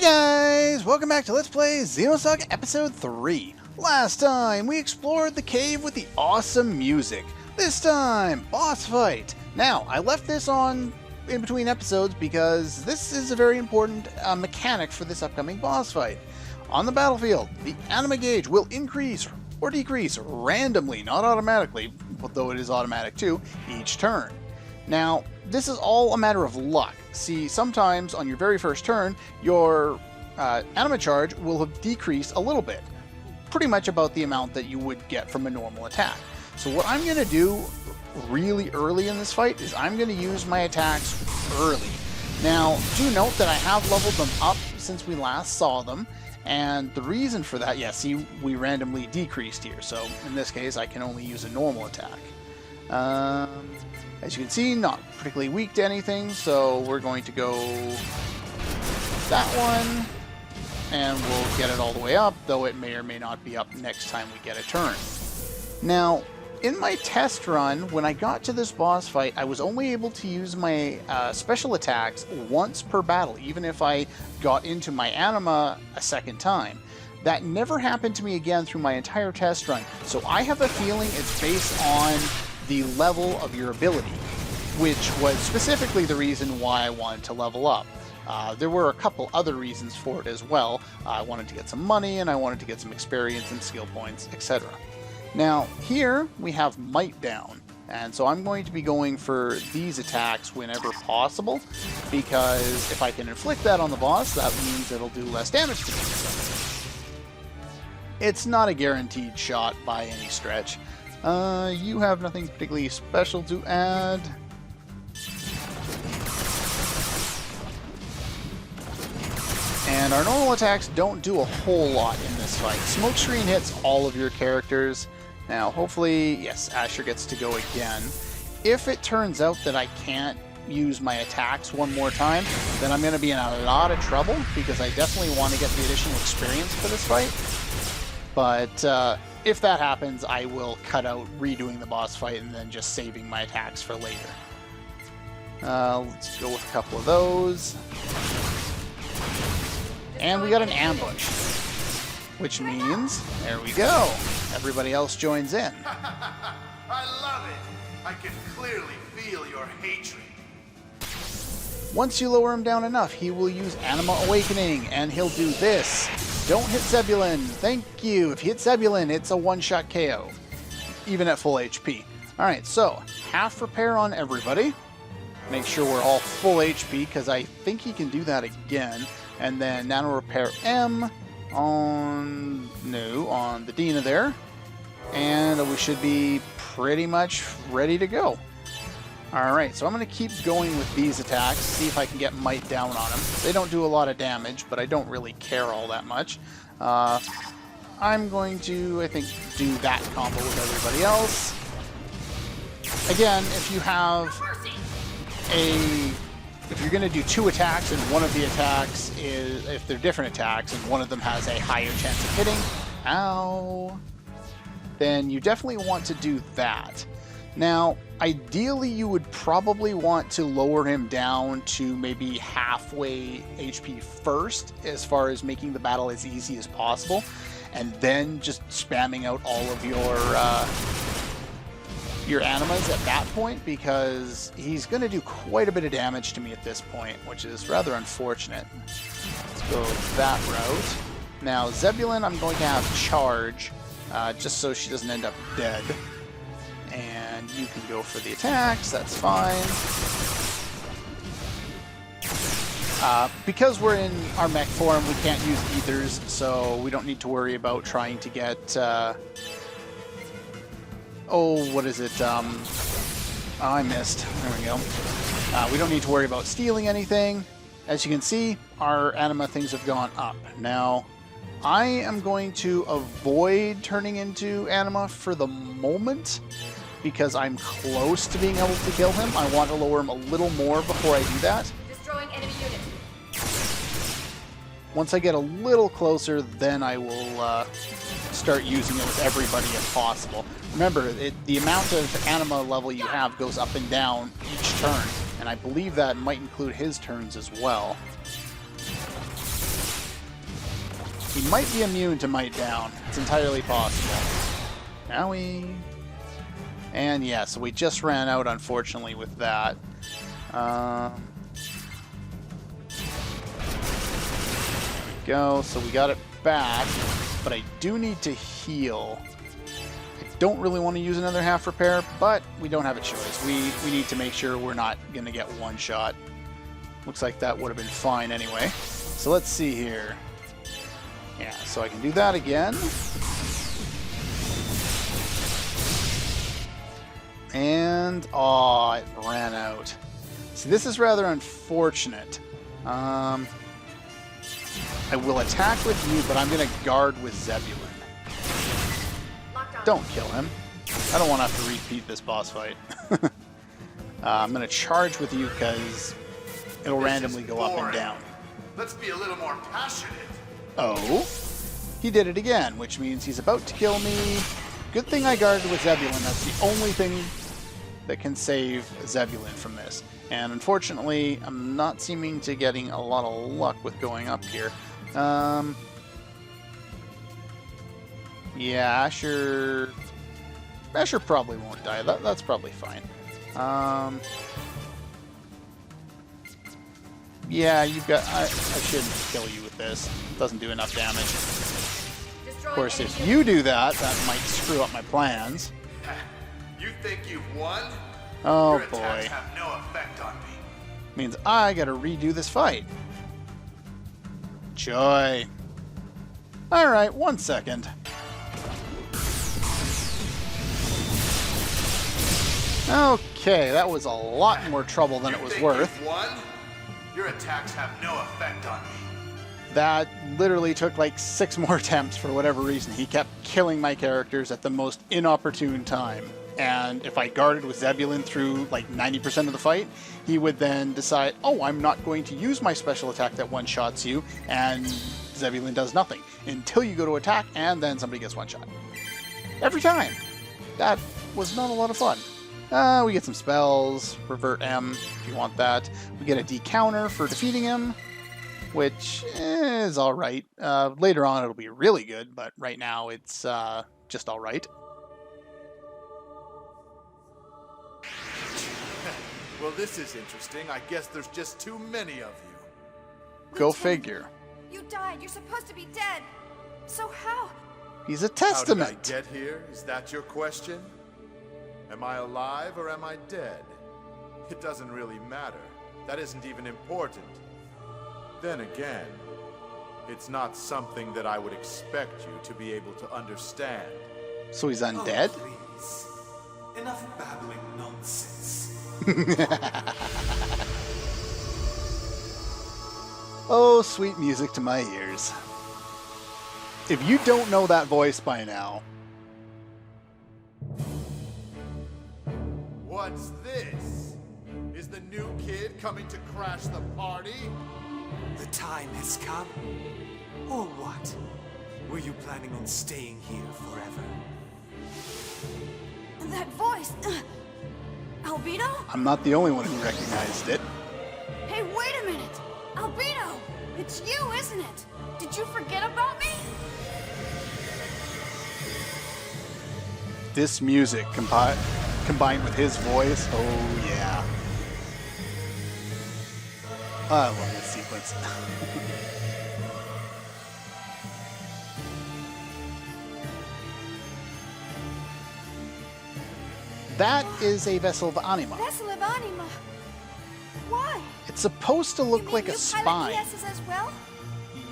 Guys, welcome back to Let's Play Xenosaga Episode 3. Last time, we explored the cave with the awesome music. This time, boss fight. Now, I left this on in between episodes because this is a very important mechanic for this upcoming boss fight. On the battlefield, the anima gauge will increase or decrease randomly, not automatically, although it is automatic too, each turn. Now, this is all a matter of luck. See, sometimes on your very first turn, your anima charge will have decreased a little bit. Pretty much about the amount that you would get from a normal attack. So what I'm going to do really early in this fight is I'm going to use my attacks early. Now, do note that I have leveled them up since we last saw them. And the reason for that, yeah, see, we randomly decreased here. So in this case, I can only use a normal attack. As you can see, not particularly weak to anything, so we're going to go that one, and we'll get it all the way up, though it may or may not be up next time we get a turn. Now, in my test run, when I got to this boss fight, I was only able to use my special attacks once per battle, even if I got into my anima a second time. That never happened to me again through my entire test run, so I have a feeling it's based on the level of your ability, which was specifically the reason why I wanted to level up. There were a couple other reasons for it as well. I wanted to get some money, and I wanted to get some experience and skill points, etc. Now, here we have Might down, and so I'm going to be going for these attacks whenever possible, because if I can inflict that on the boss, that means it'll do less damage to me. It's not a guaranteed shot by any stretch. You have nothing particularly special to add. And our normal attacks don't do a whole lot in this fight. Smokescreen hits all of your characters. Now, hopefully, yes, Asher gets to go again. If it turns out that I can't use my attacks one more time, then I'm going to be in a lot of trouble, because I definitely want to get the additional experience for this fight. But if that happens, I will cut out redoing the boss fight and then just saving my attacks for later. Let's go with a couple of those. And we got an ambush, which means, there we go, everybody else joins in. I love it. I can clearly feel your hatred. Once you lower him down enough, he will use Anima Awakening, and he'll do this. Don't hit Zebulon. Thank you. If you hit Zebulon, it's a one-shot KO, even at full HP. Alright, so, half repair on everybody. Make sure we're all full HP, because I think he can do that again. And then Nano Repair M on the Dina there. And we should be pretty much ready to go. Alright, so I'm going to keep going with these attacks, see if I can get Might down on them. They don't do a lot of damage, but I don't really care all that much. I'm going to, I think, do that combo with everybody else. Again, if you have if you're going to do two attacks and one of the attacks is, if they're different attacks and one of them has a higher chance of hitting, then you definitely want to do that. Now, ideally you would probably want to lower him down to maybe halfway HP first, as far as making the battle as easy as possible, and then just spamming out all of your animas at that point, because he's going to do quite a bit of damage to me at this point, which is rather unfortunate. Let's go that route. Now, Zebulon I'm going to have charge, just so she doesn't end up dead. And you can go for the attacks, that's fine. Because we're in our mech form, we can't use ethers, so we don't need to worry about trying to get... what is it? I missed. There we go. We don't need to worry about stealing anything. As you can see, our anima things have gone up. Now, I am going to avoid turning into anima for the moment, because I'm close to being able to kill him. I want to lower him a little more before I do that. Destroying enemy unit. Once I get a little closer, then I will start using it with everybody if possible. Remember, the amount of anima level you have goes up and down each turn, and I believe that might include his turns as well. He might be immune to Might Down. It's entirely possible. Owie. And yeah, so we just ran out, unfortunately, with that. There we go. So we got it back, but I do need to heal. I don't really want to use another half repair, but we don't have a choice. We need to make sure we're not going to get one shot. Looks like that would have been fine anyway. So let's see here. Yeah, so I can do that again. And, oh, it ran out. See, this is rather unfortunate. I will attack with you, but I'm going to guard with Zebulon. Don't kill him. I don't want to have to repeat this boss fight. I'm going to charge with you because it'll randomly go up and down. Let's be a little more passionate. Oh, he did it again, which means he's about to kill me. Good thing I guarded with Zebulon. That's the only thing that can save Zebulon from this. And unfortunately, I'm not seeming to getting a lot of luck with going up here. Yeah, Asher probably won't die. That's probably fine. Yeah, you've got... I shouldn't kill you with this. It doesn't do enough damage. Of course, if you do that, that might screw up my plans. You think you've won? Oh, Your boy. attacks have no effect on me. Means I gotta redo this fight. Joy. Alright, 1 second. Okay, that was a lot more trouble than it was worth. You've won? Your attacks have no effect on me. That literally took like 6 more attempts for whatever reason. He kept killing my characters at the most inopportune time. And if I guarded with Zebulon through like 90% of the fight, he would then decide, oh, I'm not going to use my special attack that one-shots you, and Zebulon does nothing until you go to attack, and then somebody gets one-shot. Every time. That was not a lot of fun. We get some spells, revert M if you want that. We get a D-counter for defeating him, which is alright. Later on it'll be really good, but right now it's just alright. Well, this is interesting. I guess there's just too many of you. Go figure. You died. You're supposed to be dead. So how? He's a testament. How did I get here? Is that your question? Am I alive or am I dead? It doesn't really matter. That isn't even important. Then again, it's not something that I would expect you to be able to understand. So he's undead? Oh, please. Enough babbling nonsense. Oh, sweet music to my ears. If you don't know that voice by now... What's this? Is the new kid coming to crash the party? The time has come. Or what? Were you planning on staying here forever? That voice. Albino? I'm not the only one who recognized it. Hey, wait a minute. Albino! It's you, isn't it? Did you forget about me? This music combined with his voice, oh yeah. I love this sequence. That is a vessel of anima. Vessel of Anima. Why? It's supposed to look like a spine. ESs as well?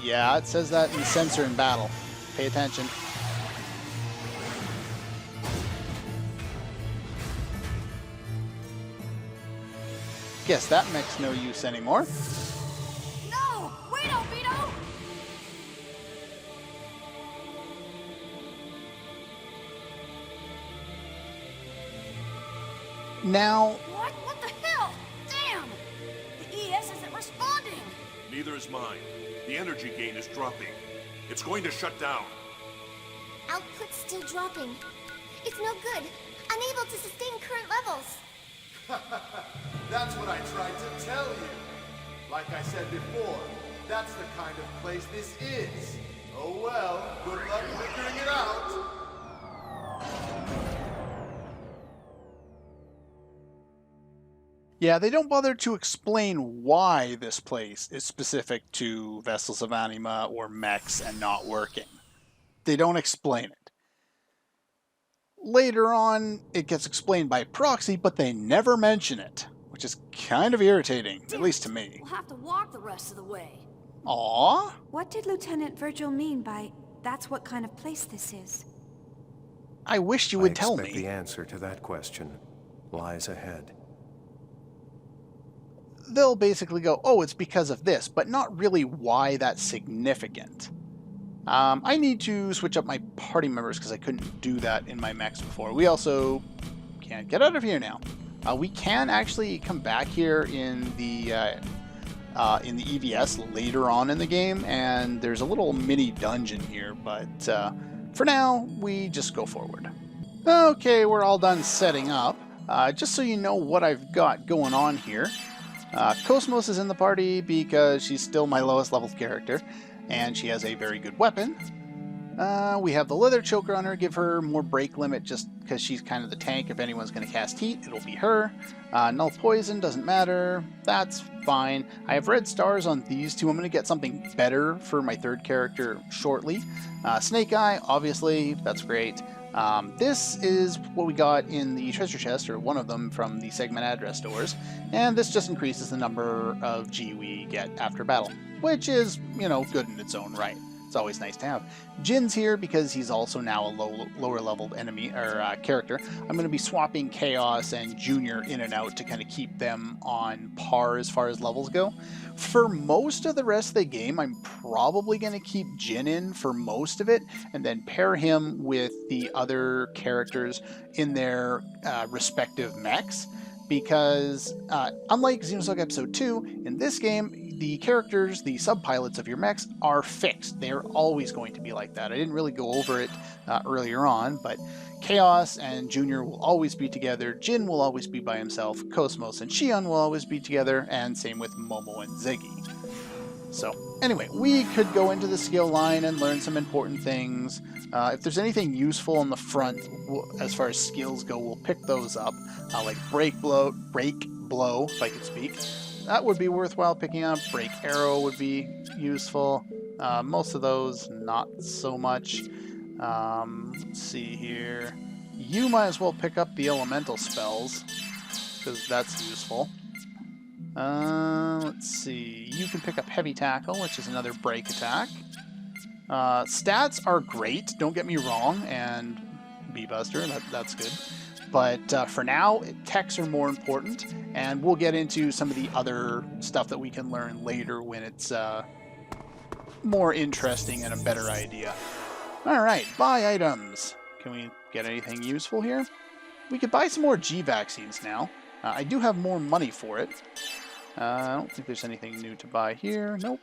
Yeah, it says that in the sensor in battle. Pay attention. Guess that makes no use anymore. No! Wait, Albino! Now, What? What the hell? Damn! The ES isn't responding! Neither is mine. The energy gain is dropping. It's going to shut down. Output's still dropping. It's no good. Unable to sustain current levels. That's what I tried to tell you. Like I said before, that's the kind of place this is. Oh well, good luck figuring it out. Yeah, they don't bother to explain why this place is specific to Vessels of Anima or mechs and not working. They don't explain it. Later on, it gets explained by proxy, but they never mention it, which is kind of irritating, at least to me. We'll have to walk the rest of the way. Aww? What did Lieutenant Virgil mean by, "That's what kind of place this is"? I wish you would tell I expect me. the answer to that question lies ahead. They'll basically go, oh, it's because of this, but not really why that's significant. I need to switch up my party members because I couldn't do that in my mechs before. We also can't get out of here now. We can actually come back here in the EVS later on in the game, and there's a little mini dungeon here, but for now, we just go forward. Okay, we're all done setting up. Just so you know what I've got going on here. KOS-MOS is in the party because she's still my lowest level character, and she has a very good weapon. We have the leather choker on her, give her more break limit just because she's kind of the tank. If anyone's going to cast heat, it'll be her. Null poison, doesn't matter. That's fine. I have red stars on these two. I'm going to get something better for my third character shortly. Snake Eye, obviously, that's great. This is what we got in the treasure chest, or one of them from the segment address doors, and this just increases the number of G we get after battle, which is, you know, good in its own right. It's always nice to have. Jin's here because he's also now a lower leveled enemy or character. I'm going to be swapping Chaos and Junior in and out to kind of keep them on par as far as levels go. For most of the rest of the game, I'm probably going to keep Jin in for most of it, and then pair him with the other characters in their respective mechs. Because unlike Xenosaga Episode 2, in this game, the characters, the subpilots of your mechs, are fixed. They're always going to be like that. I didn't really go over it earlier on, but Chaos and Junior will always be together, Jin will always be by himself, KOS-MOS and Shion will always be together, and same with Momo and Ziggy. So, anyway, we could go into the skill line and learn some important things. If there's anything useful on the front, as far as skills go, we'll pick those up. Like break blow, if I could speak. That would be worthwhile picking up. Break arrow would be useful. Most of those, not so much. Let's see here. You might as well pick up the elemental spells, because that's useful. Let's see. You can pick up heavy tackle, which is another break attack. Stats are great, don't get me wrong, and B-Buster, that's good. But for now, techs are more important, and we'll get into some of the other stuff that we can learn later when it's more interesting and a better idea. Alright, buy items. Can we get anything useful here? We could buy some more G vaccines now. I do have more money for it. I don't think there's anything new to buy here. Nope.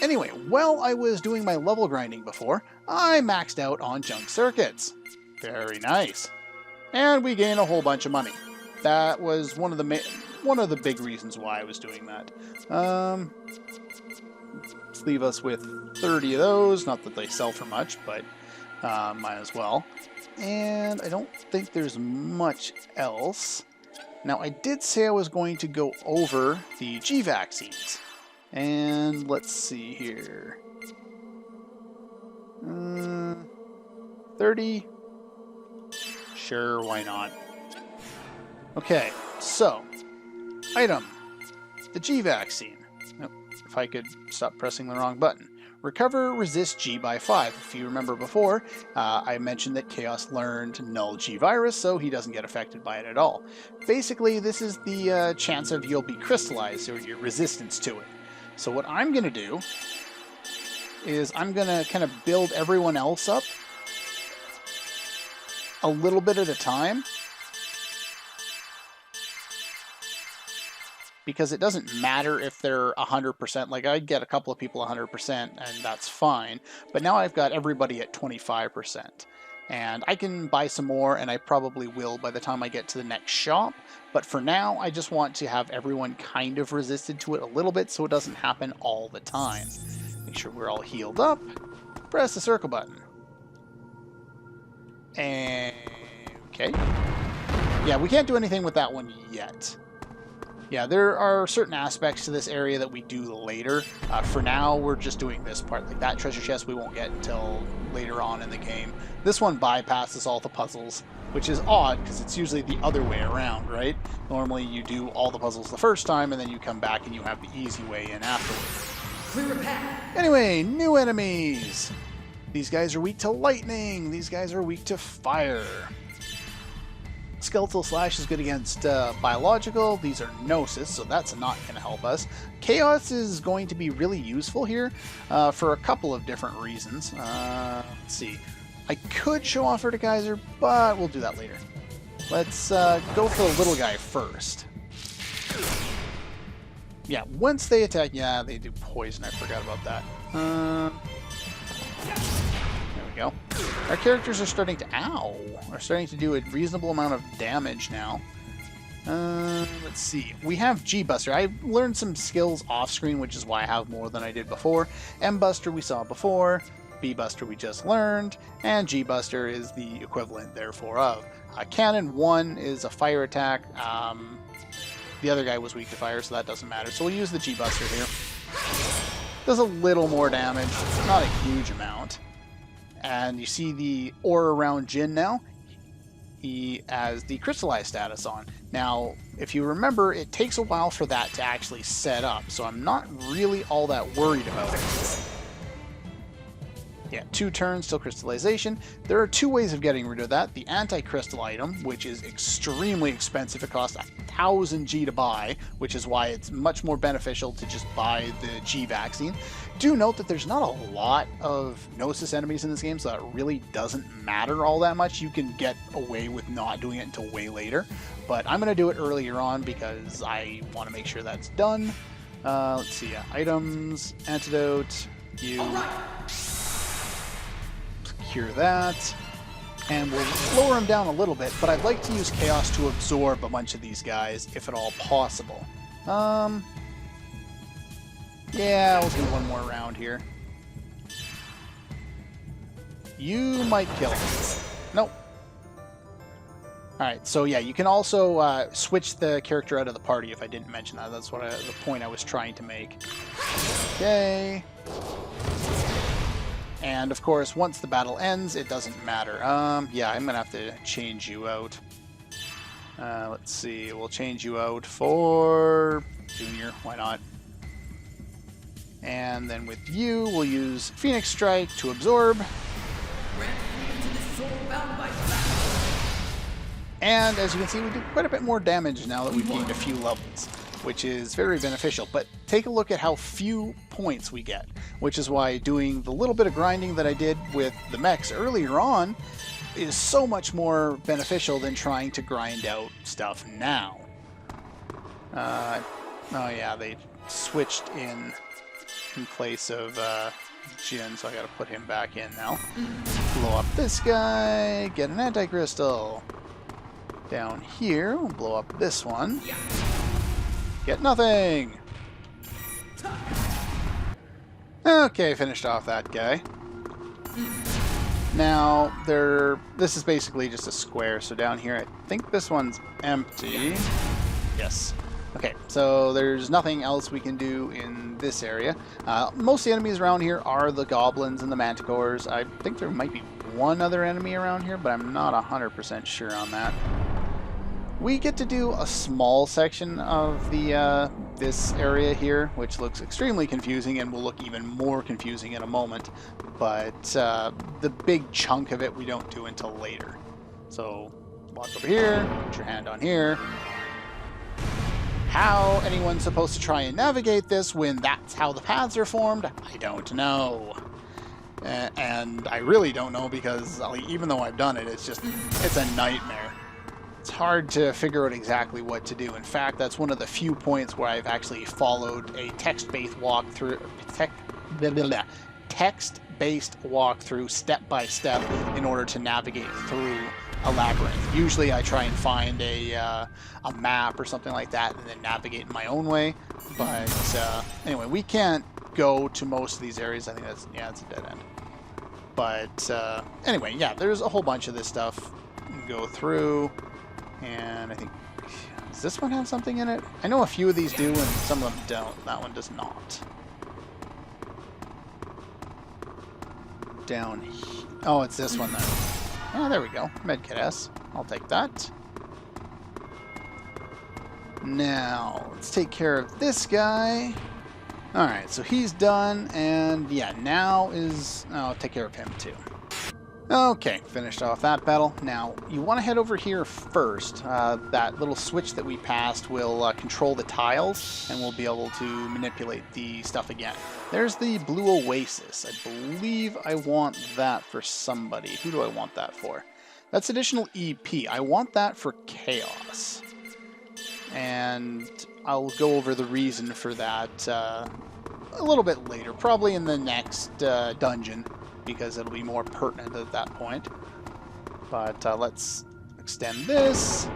Anyway, while I was doing my level grinding before, I maxed out on junk circuits. Very nice. And we gain a whole bunch of money. That was one of the big reasons why I was doing that. Let's leave us with 30 of those. Not that they sell for much, but might as well. And I don't think there's much else. Now, I did say I was going to go over the G vaccines. And let's see here. 30? Sure, why not? Okay, so, item. The G vaccine. Nope, if I could stop pressing the wrong button. Recover resist G by 5. If you remember before, I mentioned that Chaos learned null G virus, so he doesn't get affected by it at all. Basically, this is the chance of you'll be crystallized, or your resistance to it. So what I'm going to do is I'm going to kind of build everyone else up a little bit at a time. Because it doesn't matter if they're 100%. Like, I'd get a couple of people 100%, and that's fine. But now I've got everybody at 25%. And I can buy some more, and I probably will by the time I get to the next shop. But for now, I just want to have everyone kind of resisted to it a little bit so it doesn't happen all the time. Make sure we're all healed up. press the circle button. And okay. Yeah, we can't do anything with that one yet. Yeah, there are certain aspects to this area that we do later. For now, we're just doing this part. Like that treasure chest we won't get until later on in the game. This one bypasses all the puzzles, which is odd because it's usually the other way around, right? Normally you do all the puzzles the first time and then you come back and you have the easy way in afterwards. Clear a path. Anyway, new enemies! These guys are weak to lightning. These guys are weak to fire. Skeletal Slash is good against biological. These are Gnosis, so that's not going to help us. Chaos is going to be really useful here for a couple of different reasons. Let's see. I could show off Verticaiser, but we'll do that later. Let's go for the little guy first. Yeah, once they attack... Yeah, they do poison. I forgot about that. There we go. Our characters are starting to... Ow! Are starting to do a reasonable amount of damage now. Let's see. We have G-Buster. I learned some skills off-screen, which is why I have more than I did before. M-Buster we saw before. B-Buster we just learned. And G-Buster is the equivalent, therefore, of. Cannon 1 is a fire attack. The other guy was weak to fire, so that doesn't matter. So we'll use the G-Buster here. Does a little more damage. Not a huge amount. And you see the aura around Jin now. He has the crystallized status on. Now, if you remember, it takes a while for that to actually set up, so I'm not really all that worried about it. Yeah, 2 turns till crystallization. There are 2 ways of getting rid of that. The anti-crystal item, which is extremely expensive. It costs 1,000 G to buy, which is why it's much more beneficial to just buy the G vaccine. Do note that there's not a lot of Gnosis enemies in this game, so that really doesn't matter all that much. You can get away with not doing it until way later. But I'm going to do it earlier on because I want to make sure that's done. Let's see, items, antidote, you... Cure that, and we'll lower him down a little bit, but I'd like to use Chaos to absorb a bunch of these guys, if at all possible. Yeah, we'll do one more round here. You might kill him. Nope. Alright, so yeah, you can also switch the character out of the party if I didn't mention that. That's what the point I was trying to make. Okay. And of course, once the battle ends, it doesn't matter. Yeah, I'm gonna have to change you out. Let's see, we'll change you out for Junior, why not? And then with you, we'll use Phoenix Strike to absorb. And as you can see, we do quite a bit more damage now that we've gained a few levels, which is very beneficial. But take a look at how few points we get, which is why doing the little bit of grinding that I did with the mechs earlier on is so much more beneficial than trying to grind out stuff now. Oh yeah, they switched in place of Jin, so I gotta put him back in now. Blow up this guy, get an anti-crystal. Down here, we'll blow up this one. Get nothing! Okay, finished off that guy. Now, this is basically just a square, so down here I think this one's empty. Yes. Okay, so there's nothing else we can do in this area. Most of the enemies around here are the goblins and the manticores. I think there might be one other enemy around here, but I'm not 100% sure on that. We get to do a small section of the this area here, which looks extremely confusing and will look even more confusing in a moment. But the big chunk of it we don't do until later. So walk over here, put your hand on here. How anyone's supposed to try and navigate this when that's how the paths are formed, I don't know. And I really don't know because even though I've done it, it's a nightmare. It's hard to figure out exactly what to do. In fact, that's one of the few points where I've actually followed a text-based walkthrough, step by step in order to navigate through a labyrinth. Usually I try and find a map or something like that and then navigate in my own way. But anyway, we can't go to most of these areas. I think it's a dead end. But anyway, yeah, there's a whole bunch of this stuff. You can go through, and I think, does this one have something in it? I know a few of these do, and some of them don't. That one does not. Down here. Oh, it's this one then. Oh, there we go. Medkit S. I'll take that. Now, let's take care of this guy. Alright, so he's done, and yeah, now is... I'll take care of him too. Okay, finished off that battle. Now, you want to head over here first. That little switch that we passed will control the tiles, and we'll be able to manipulate the stuff again. There's the Blue Oasis. I believe I want that for somebody. Who do I want that for? That's additional EP. I want that for Chaos. And I'll go over the reason for that a little bit later, probably in the next dungeon, because it'll be more pertinent at that point. But let's extend this,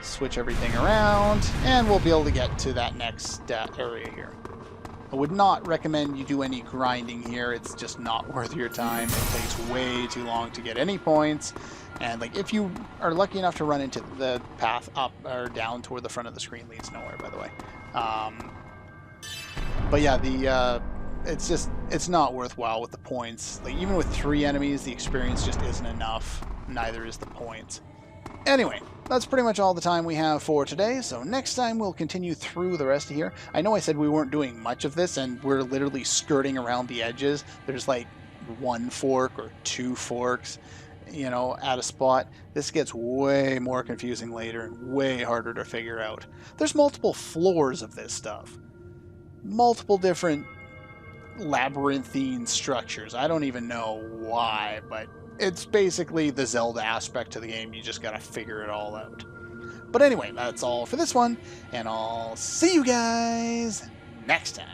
switch everything around, and we'll be able to get to that next area here. I would not recommend you do any grinding here. It's just not worth your time. It takes way too long to get any points. And like, if you are lucky enough to run into the path up or down toward the front of the screen, leads nowhere, by the way. But yeah, it's not worthwhile with the points. Like, even with 3 enemies, the experience just isn't enough. Neither is the points. Anyway, that's pretty much all the time we have for today, so next time we'll continue through the rest of here. I know I said we weren't doing much of this, and we're literally skirting around the edges. There's like 1 fork or 2 forks, you know, at a spot. This gets way more confusing later and way harder to figure out. There's multiple floors of this stuff. Multiple different labyrinthine structures. I don't even know why, but it's basically the Zelda aspect to the game. You just gotta figure it all out. But anyway, that's all for this one, and I'll see you guys next time.